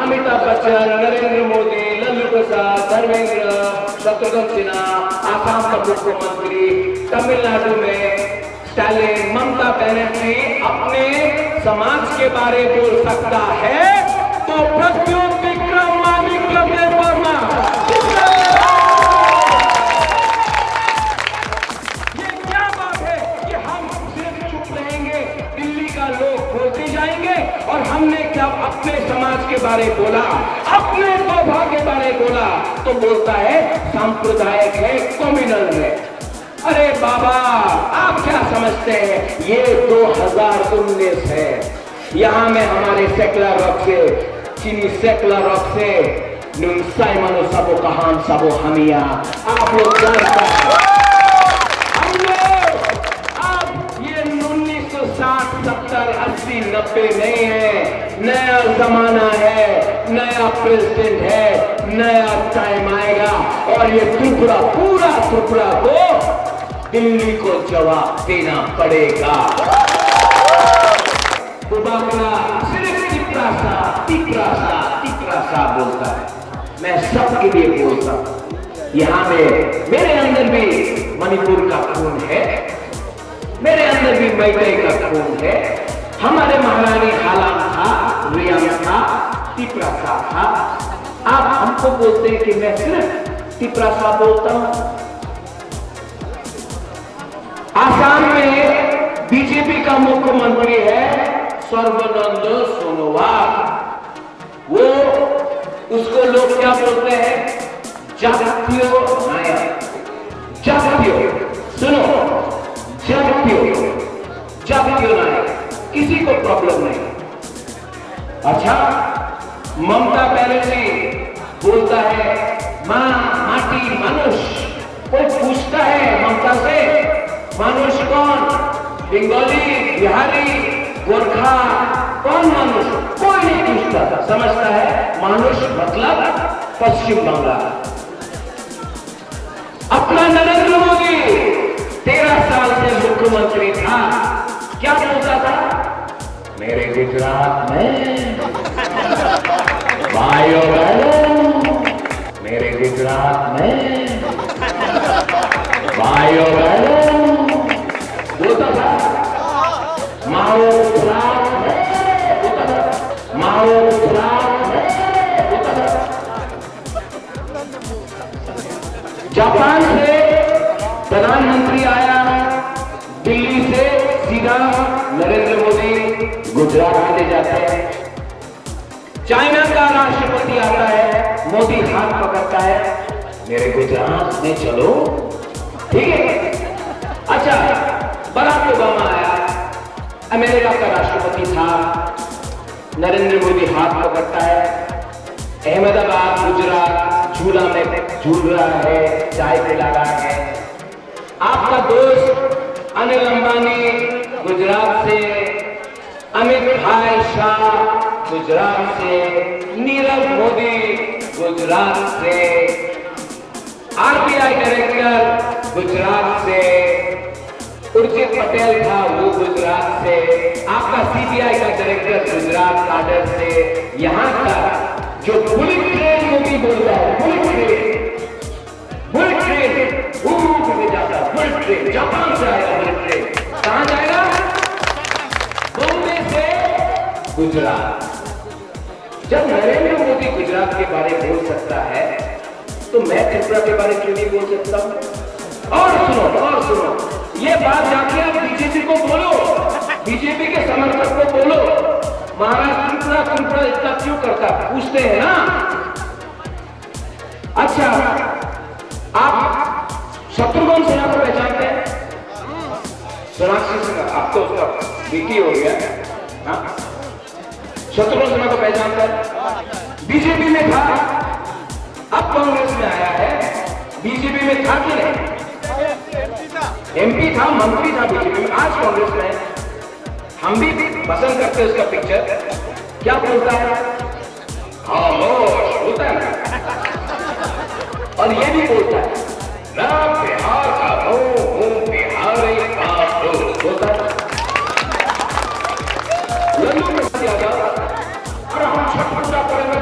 अमिताभ बच्चन, नरेंद्र मोदी, लल्लू प्रसाद, धर्मेंद्र, शत्रुघ्न सिन्हा, आसाम का मुख्यमंत्री, तमिलनाडु में स्टालिन, ममता बनर्जी अपने समाज के बारे बोल सकता है तो प्रद्युम्न विक्रम वर्मा ये क्या बात है कि हम सिर्फ चुप रहेंगे, दिल्ली का लोग बोलते जाएंगे और हमने क्या अपने समाज के बारे बोला, अपने स्वभाव के बारे बोला तो बोलता है सांप्रदायिक है, कम्युनल है। अरे बाबा आप क्या समझते हैं, ये 2019 है, यहां में हमारे सेकुलर रॉक से चीनी सेकुलर रॉक से साइमनो सबो कहान सबो हमिया आप लोग जानते हैं। हम लोग अब ये 1960 70 80 90 नहीं है, नया जमाना है, नया प्रेसिडेंट है, नया टाइम आएगा और ये त्रिपुरा पूरा त्रिपुरा को दिल्ली को जवाब देना पड़ेगा। सिर्फ तिपरासा बोलता है, मैं सबके लिए बोलता हूं। यहां में मेरे अंदर भी मणिपुर का खून है, मेरे अंदर भी मैतेई का खून है। हमारे महारानी हालाम था, रियाम था, तिपरासा था। आप हमको बोलते हैं कि मैं सिर्फ तिपरासा बोलता हूं। आसाम में बीजेपी का मुख्यमंत्री है सर्बानंद सोनोवाल। वो उसको लोग क्या बोलते हैं, जातीय नायक। जातीय सुनो, जातीय नायक, किसी को प्रॉब्लम नहीं। अच्छा, ममता बनर्जी बोलता है मां माटी मनुष्य। कोई पूछता है ममता से मनुष्य कौन, बंगाली, बिहारी, गोरखा, कौन मनुष्य, कोई नहीं पूछता, समझता है मनुष्य मतलब पश्चिम बंगाल। अपना नरेंद्र मोदी 13 साल से मुख्यमंत्री था, क्या बोलता था, मेरे गुजरात में भाइयों बहनों, मेरे गुजरात में भाइयों बहनों बोलता था। माओ गुजरात में बोलता था, माओ गुजरात में बोलता था। जापान से प्रधानमंत्री आया, दिल्ली से सीधा नरेंद्र मोदी गुजरात में ले जाते हैं। चाइना का राष्ट्रपति आता है, मोदी हाथ पकड़ता है, मेरे गुजरात में चलो, ठीक है। अच्छा, बराक ओबामा आया, अमेरिका का राष्ट्रपति था, नरेंद्र मोदी हाथ पकड़ता है, अहमदाबाद गुजरात झूला में झूल रहा है, चाय पिला रहा है। आपका दोस्त अनिल अंबानी गुजरात से, अमित भाई शाह गुजरात से, नीरव मोदी गुजरात से, आरबीआई डायरेक्टर गुजरात से, उर्जित पटेल था वो गुजरात से, आपका सीबीआई का डायरेक्टर गुजरात काडर से। यहां तक जो बुलेट ट्रेन मोदी बोलता है, बुलेट ट्रेन में जाता है, बुलेट ट्रेन जापान से आएगा, बुलेट ट्रेन कहां जाएगा, बॉम्बे से गुजरात। जब नरेंद्र मोदी गुजरात के बारे में बोल सकता है तो मैं त्रिपुरा के बारे में क्यों नहीं बोल सकता हूं। और सुनो, ये बात जाके आप बीजेपी को बोलो, बीजेपी के समर्थक को बोलो, महाराष्ट्र त्रिपुरा इतना क्यों करता, पूछते हैं ना। अच्छा, आप शत्रुघ्न सिन्हा को पहचानते हैं, सोनाक्षी सिन्हा, आप तो उसका बेटी हो गया, हाँ? शत्रुघ्न सिन्हा को पहचानता है, बीजेपी में था, अब कांग्रेस में आया है, बीजेपी में था कि नहीं, एमपी था, मंत्री था बीजेपी में, आज कांग्रेस में है। हम भी पसंद करते हैं उसका पिक्चर, क्या बोलता है, खामोश होता है और ये भी बोलता है ना, बिहार का हूं बिहारी होता है। लल्लू प्रसाद यादव, और हम छठ पूजा करेंगे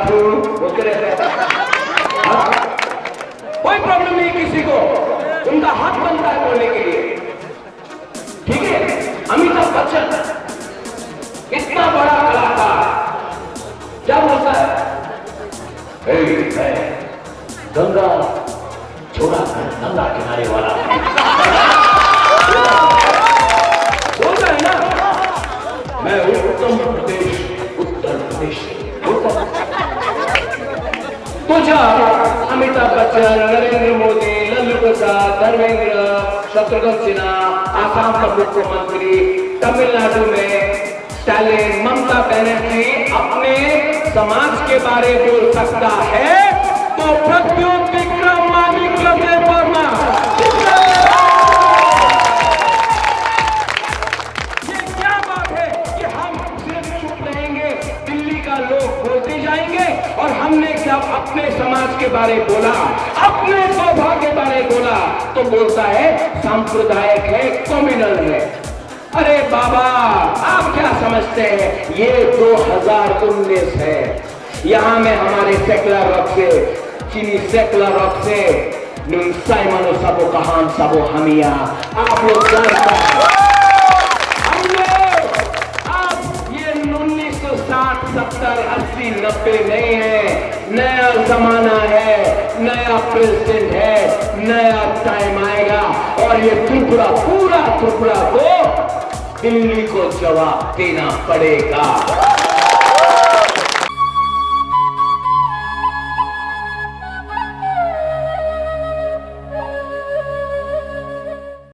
बाथू बोलते रहते हैं। कोई प्रॉब्लम नहीं किसी को, उनका हक बनता है बोलने के लिए। ठीक है, अमिताभ बच्चन इतना बड़ा कलाकार क्या बोलता है, गंगा छोड़ा गंगा किनारे वाला बोलता है ना, मैं उत्तर प्रदेश तो जब अमिताभ बच्चन, नरेंद्र मोदी, लल्लू प्रसाद, धर्मेंद्र, शत्रुघ्न सिन्हा, आसाम का मुख्यमंत्री, तमिलनाडु में स्टालिन, ममता बनर्जी अपने समाज के बारे बोल सकता है तो प्रद्युत विक्रम मानिक्य वर्मा ये क्या बात है कि हम सिर्फ चुप रहेंगे, दिल्ली का लोग बोलते जाएंगे और हमने क्या अपने समाज के बारे बोला, अपने शोभा के बारे बोला तो बोलता है सांप्रदायिक है, कम्युनल है। अरे बाबा, आप क्या समझते हैं, ये 2019 है, यहां में हमारे सेकुलर रॉक से, चीनी सेकुलर रॉक से नुन साइमनो सबो कहान सबो हमिया, आप लोग जानते हैं हम लोग आप ये 1960 70 80 90 नहीं है, नया जमाना है, नया प्रेसिडेंट है, नया टाइम आएगा और ये त्रिपुरा, पूरा त्रिपुरा को दिल्ली को जवाब देना पड़ेगा।